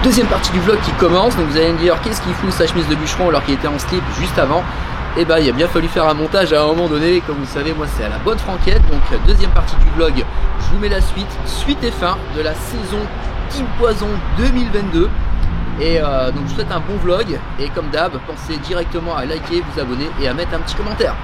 Deuxième partie du vlog qui commence, donc vous allez me dire qu'est-ce qu'il fout sa chemise de bûcheron alors qu'il était en slip juste avant. Et bah il a bien fallu faire un montage à un moment donné, comme vous savez moi c'est à la bonne franquette. Donc deuxième partie du vlog, je vous mets la suite et fin de la saison Team Poison 2022. Et donc je vous souhaite un bon vlog et comme d'hab, pensez directement à liker, vous abonner et à mettre un petit commentaire.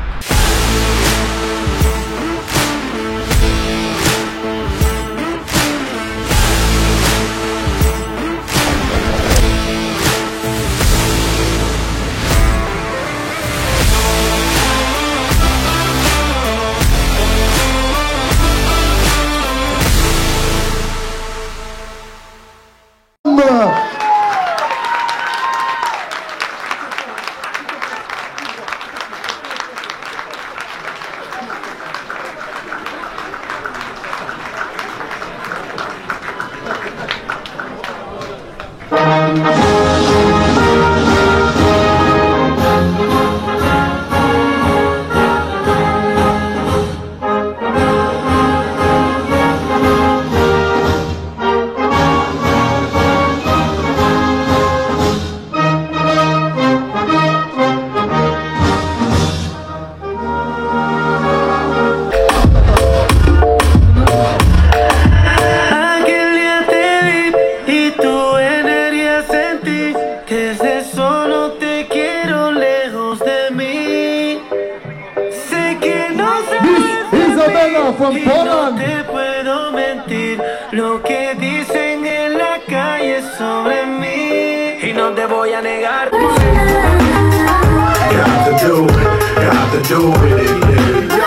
From Poland. No te puedo mentir, lo que dicen en la calle sobre mí y no te voy a negar. Got to do with it, yeah.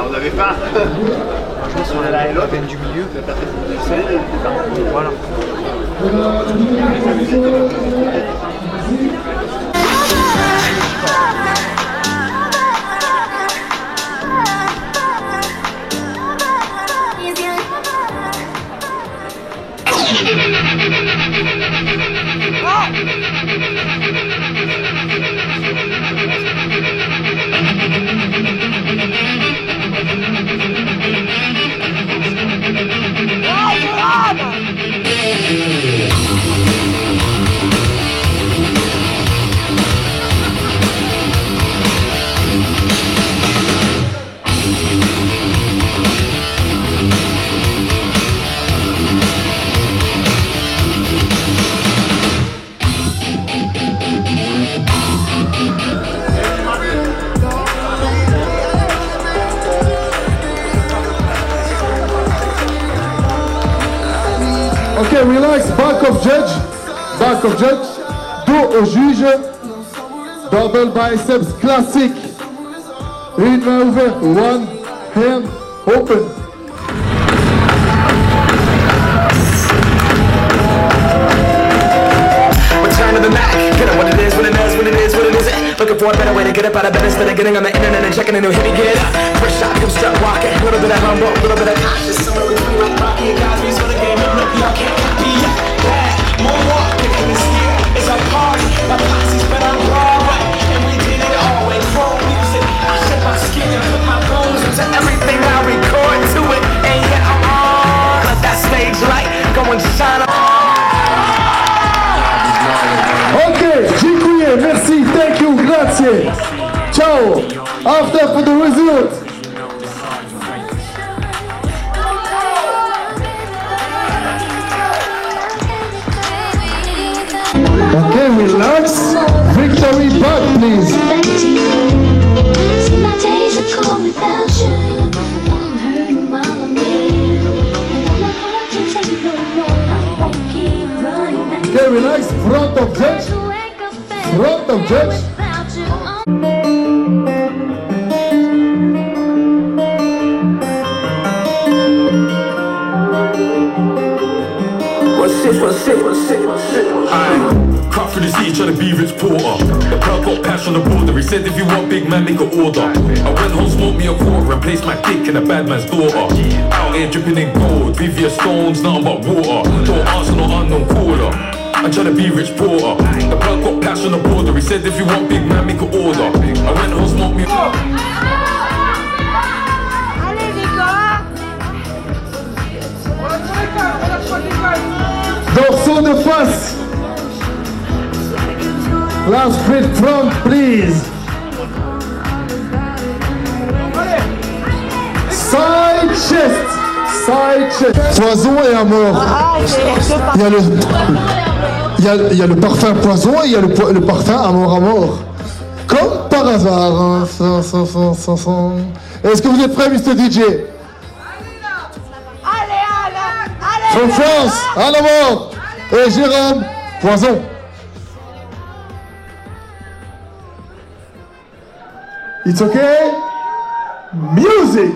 On avait pas. Franchement, si on est là et l'autre, la peine du milieu, la peine du centre, voilà. Ok, relax, back of judge, dos au juge, double biceps classique, une main ouverte, one hand open. Return to the Mac, get it what it is, what it is, what it is, what it isn't. Looking for a better way to get up out of bed instead of getting on the internet and checking a new hit. Me get up, first shot, come start walking, a little bit of humble, a little bit of cautious, somewhere between like Rocky and Cosby, so the game up, y'all can't copy yet. Yeah, more walking, and this here is a party. My posse's been on Broadway, and we did it always. Roll music, I shed my skin and put my bones into everything I record to it, and yet I'm on. Let that stage light go and shine on. Ok, dziękuję, merci, thank you, grazie. Ciao, after for the result. Okay, relax. Victory back, please. See my days are cold without you. I'm hurting while I'm here, and my heart can take no more. I won't keep running. Okay, relax. Front of judge. Front of judge. Cut through the city trying to be Rich Porter. The crowd got cash on the border. He said if you want big man, make an order. I went home, smoked me a quarter, and placed my dick in a bad man's daughter. Out here dripping in gold, VVS stones, nothing but water. Don't answer no unknown caller. I'm trying to be Rich Porter. The crowd got cash on the border. He said if you want big man, make an order. I went home, smoked me a Dorsaux de face. Last split front, please. Side chest. Side chest. Poison et à mort. Il y a le parfum poison et il y a le parfum à mort. Comme par hasard. Hein. Est-ce que vous êtes prêts, Mr. DJ? From France, à la mort. Et Jérôme, poison. It's okay? Music.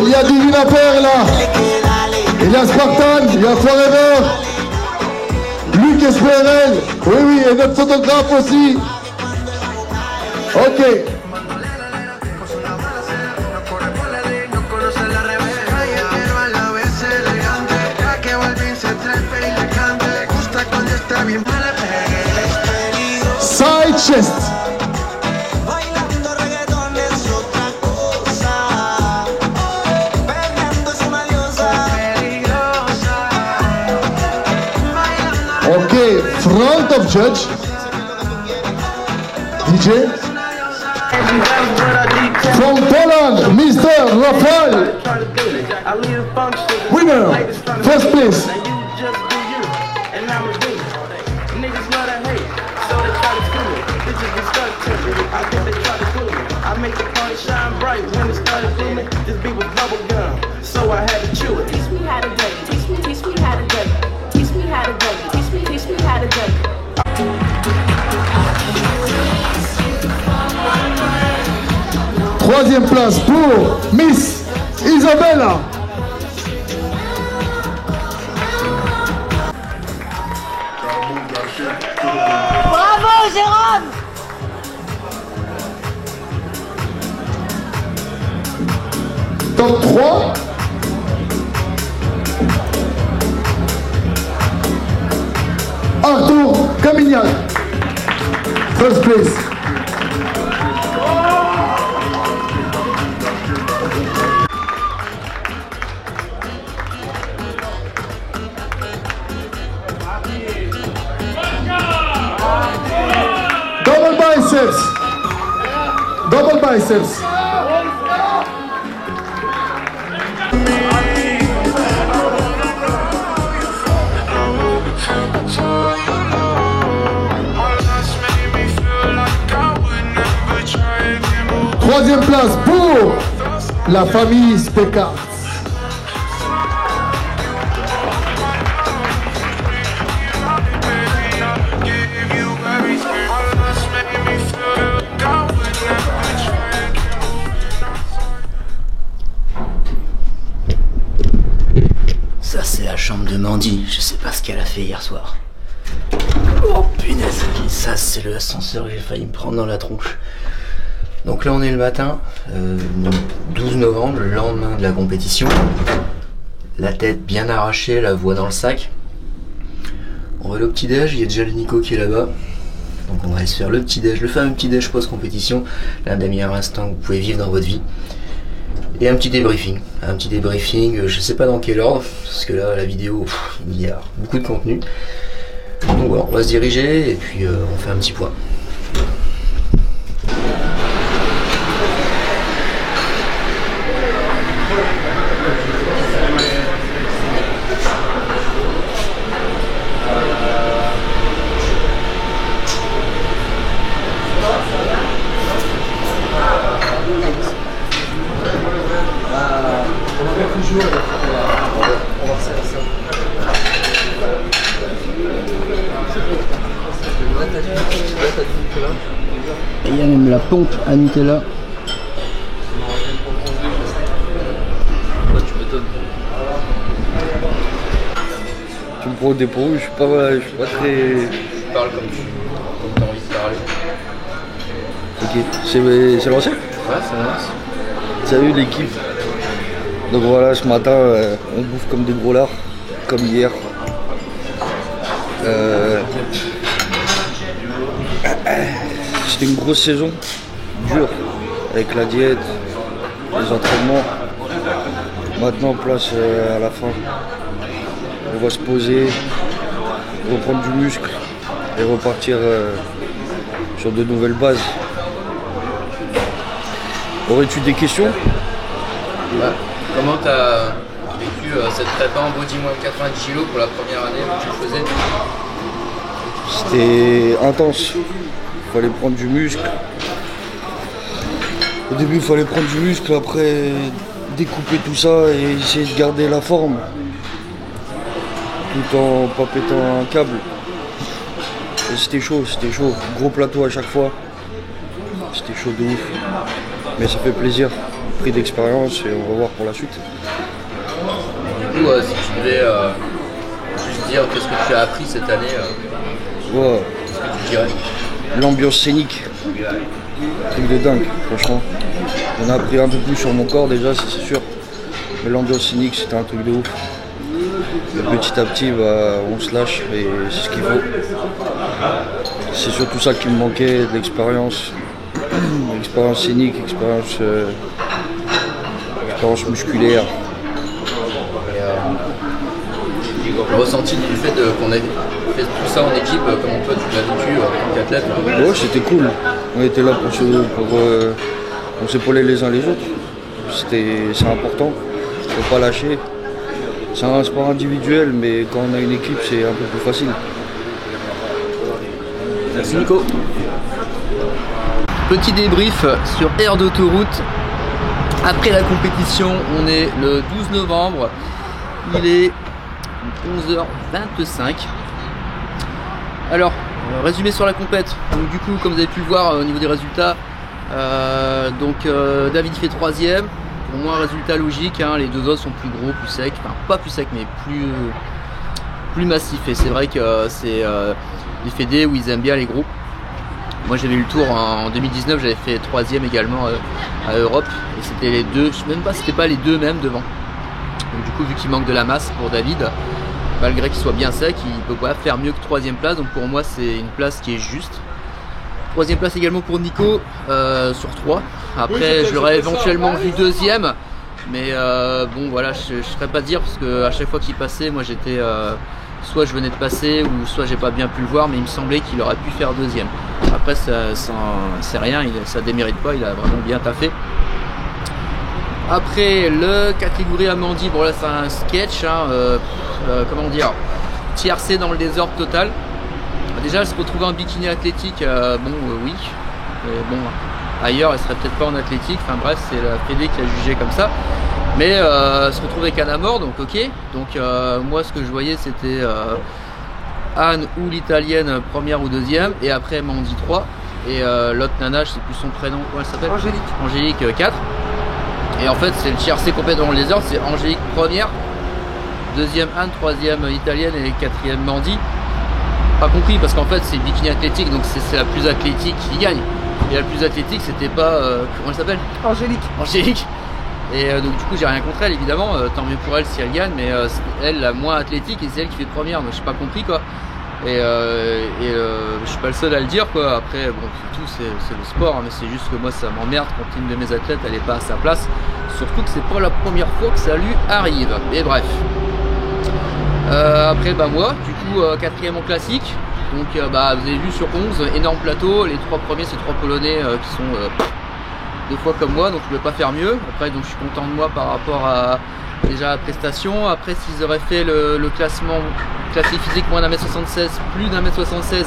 Il y a Divina Père là. Il y a Spartan, il y a Forever. Luc SPRL. Oui, et notre photographe aussi. Ok. Side chest. Okay, front of judge. DJ. From Poland, Mr. Rafael. Winner, first place. I make the party shine bright when it started booming. This beat was bubble gum, so I had to chew it. Teach me how to date. Teach me how to date. Teach me how to date. Teach me how to date. Troisième place pour Miss Isabella. Bravo, Jérôme! Top 3. Arthur Camignac. First place. biceps. Double biceps. Troisième place pour la famille Specard. Ça c'est la chambre de Mandy, je sais pas ce qu'elle a fait hier soir. Oh punaise, ça c'est le ascenseur, j'ai failli me prendre dans la tronche. Donc là on est le matin, 12 novembre, le lendemain de la compétition. La tête bien arrachée, la voix dans le sac. On va aller au petit-déj, il y a déjà le Nico qui est là-bas. Donc on va aller se faire le petit-déj, le fameux petit-déj post-compétition. L'un des meilleurs instants que vous pouvez vivre dans votre vie. Et un petit débriefing. Je sais pas dans quel ordre, parce que là la vidéo, il y a beaucoup de contenu. Donc voilà, on va se diriger et puis on fait un petit point. Et il y a même la pompe à Nutella. Tu m'étonnes. Tu me prends au dépourvu, je suis pas très... Tu parles comme tu as envie de parler. Ok, c'est lancé? Ouais, ça lance. Salut l'équipe. Donc voilà, ce matin, on bouffe comme des gros lards, comme hier. C'était une grosse saison, dure, avec la diète, les entraînements. Maintenant, place à la fin. On va se poser, reprendre du muscle et repartir sur de nouvelles bases. Aurais-tu des questions? Ouais. Comment t'as vécu cette prépa en body moins de 90 kg pour la première année que tu faisais? C'était intense. Il fallait prendre du muscle. Au début, il fallait prendre du muscle, après découper tout ça et essayer de garder la forme tout en pas pétant un câble. Et c'était chaud, gros plateau à chaque fois. C'était chaud de ouf. Mais ça fait plaisir, pris d'expérience et on va voir pour la suite. Du coup, si tu devais juste dire qu'est-ce que tu as appris cette année, Ouais. qu'est-ce que tu dirais? L'ambiance scénique, truc de dingue, franchement. On a appris un peu plus sur mon corps déjà, c'est sûr. Mais l'ambiance scénique, c'était un truc de ouf. Et petit à petit, on se lâche et c'est ce qu'il faut. C'est surtout ça qui me manquait, de l'expérience. Expérience scénique, expérience musculaire. Le ressenti du fait qu'on ait fait tout ça en équipe, comment toi tu l'as vécu en tant qu'athlète? Ouais, c'était cool. On était là pour s'épauler les uns les autres. C'est important, il ne faut pas lâcher. C'est un sport individuel, mais quand on a une équipe, c'est un peu plus facile. Merci Nico. Petit débrief sur aire d'autoroute. Après la compétition, on est le 12 novembre. Il est 11h25. Alors, résumé sur la compète. Donc du coup, comme vous avez pu le voir au niveau des résultats, David fait 3ème. Pour moi, un résultat logique. Hein, les deux autres sont plus gros, plus secs. Enfin, pas plus secs, mais plus massifs. Et c'est vrai que c'est les fédés où ils aiment bien les gros. Moi j'avais eu le tour en 2019, j'avais fait 3ème également à Europe. Et c'était les deux, je sais même pas si c'était pas les deux même devant. Donc du coup, vu qu'il manque de la masse pour David, malgré qu'il soit bien sec, il peut pas faire mieux que 3ème place. Donc pour moi, c'est une place qui est juste. 3ème place également pour Nico sur 3. Après, je l'aurais éventuellement vu 2ème. Mais bon, voilà, je ne saurais pas dire parce qu'à chaque fois qu'il passait, moi j'étais soit je venais de passer ou soit j'ai pas bien pu le voir, mais il me semblait qu'il aurait pu faire 2ème. Après c'est rien, ça démérite pas, il a vraiment bien taffé. Après le catégorie Amandi, bon là c'est un sketch, hein, comment dire, tiercé dans le désordre total. Déjà elle se retrouvait en bikini athlétique, oui, mais bon ailleurs elle serait peut-être pas en athlétique, enfin bref c'est la PD qui a jugé comme ça. Mais se retrouver avec Anna Mort, donc ok. Donc moi ce que je voyais c'était Anne ou l'italienne première ou deuxième, et après Mandy 3, et l'autre nana, je sais plus son prénom, comment elle s'appelle? Angélique 4. Et en fait c'est le tiercé complet dans le désordre, c'est Angélique première, deuxième Anne, troisième italienne et quatrième Mandy. Pas compris parce qu'en fait c'est bikini athlétique, donc c'est la plus athlétique qui gagne. Et la plus athlétique c'était pas, comment elle s'appelle? Angélique. Et donc du coup j'ai rien contre elle évidemment, tant mieux pour elle si elle gagne, mais elle la moins athlétique et c'est elle qui fait première, donc j'ai pas compris quoi. Et je suis pas le seul à le dire quoi. Après bon c'est tout, c'est le sport, hein, mais c'est juste que moi ça m'emmerde quand une de mes athlètes elle est pas à sa place, surtout que c'est pas la première fois que ça lui arrive. Et bref. Après moi du coup quatrième en classique, donc vous avez vu sur 11, énorme plateau, les trois premiers c'est trois Polonais qui sont deux fois comme moi, donc je ne pouvais pas faire mieux. Après donc je suis content de moi par rapport à déjà la prestation. Après s'ils auraient fait le classement classé physique moins d'1m76, plus d'1m76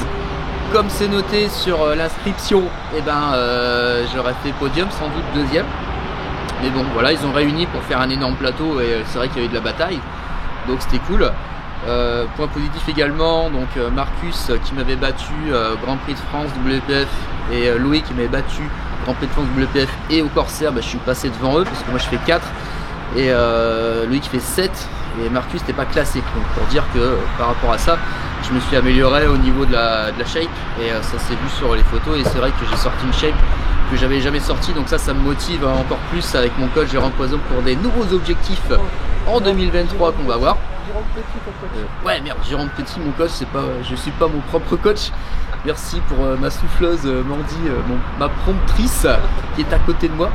comme c'est noté sur l'inscription, et j'aurais fait podium, sans doute deuxième. Mais bon voilà, ils ont réuni pour faire un énorme plateau et c'est vrai qu'il y a eu de la bataille, donc c'était cool. Point positif également, donc Marcus qui m'avait battu Grand Prix de France WPF et Louis qui m'avait battu Grand Prix de France WPF et au Corsair, je suis passé devant eux parce que moi je fais 4 et Louis qui fait 7 et Marcus n'était pas classé, donc pour dire que par rapport à ça je me suis amélioré au niveau de la shape et ça s'est vu sur les photos et c'est vrai que j'ai sorti une shape que j'avais jamais sorti, donc ça me motive encore plus avec mon coach Jérôme Poison pour des nouveaux objectifs en 2023 qu'on va voir. Ouais merde, Jérôme Petit mon coach, je suis pas mon propre coach. Merci pour ma souffleuse Mandy, ma promptrice qui est à côté de moi.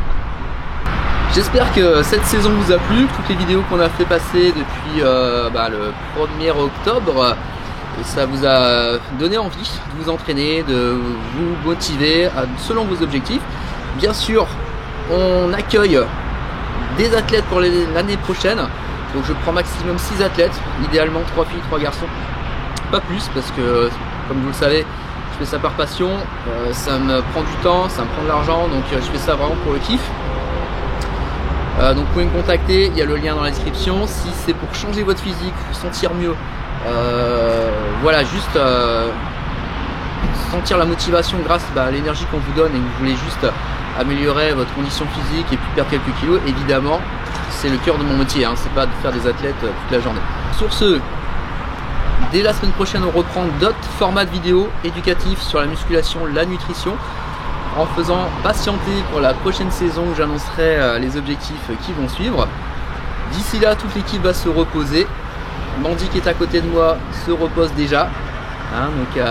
J'espère que cette saison vous a plu, toutes les vidéos qu'on a fait passer depuis le 1er octobre, et ça vous a donné envie de vous entraîner, de vous motiver selon vos objectifs. Bien sûr, on accueille des athlètes pour l'année prochaine. Donc je prends maximum 6 athlètes, idéalement 3 filles, 3 garçons, pas plus parce que comme vous le savez je fais ça par passion, ça me prend du temps, ça me prend de l'argent, donc je fais ça vraiment pour le kiff. Donc vous pouvez me contacter, il y a le lien dans la description. Si c'est pour changer votre physique, vous sentir mieux, voilà, juste sentir la motivation grâce à l'énergie qu'on vous donne et que vous voulez juste améliorer votre condition physique et puis perdre quelques kilos, évidemment c'est le cœur de mon métier, hein, c'est pas de faire des athlètes toute la journée. Sur ce, dès la semaine prochaine on reprend d'autres formats de vidéos éducatifs sur la musculation, la nutrition, en faisant patienter pour la prochaine saison où j'annoncerai les objectifs qui vont suivre. D'ici là toute l'équipe va se reposer, Mandy qui est à côté de moi se repose déjà, hein, donc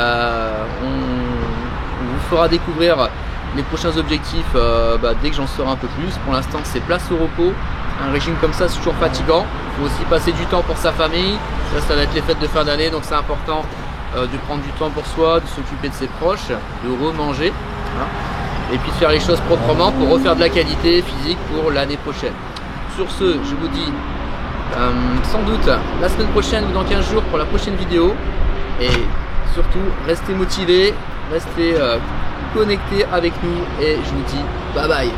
on vous fera découvrir les prochains objectifs dès que j'en saurai un peu plus. Pour l'instant c'est place au repos. Un régime comme ça c'est toujours fatigant, il faut aussi passer du temps pour sa famille, ça va être les fêtes de fin d'année, donc c'est important de prendre du temps pour soi, de s'occuper de ses proches, de remanger, hein, et puis de faire les choses proprement pour refaire de la qualité physique pour l'année prochaine. Sur ce, je vous dis sans doute la semaine prochaine ou dans 15 jours pour la prochaine vidéo, et surtout restez motivés, restez connectés avec nous, et je vous dis bye bye.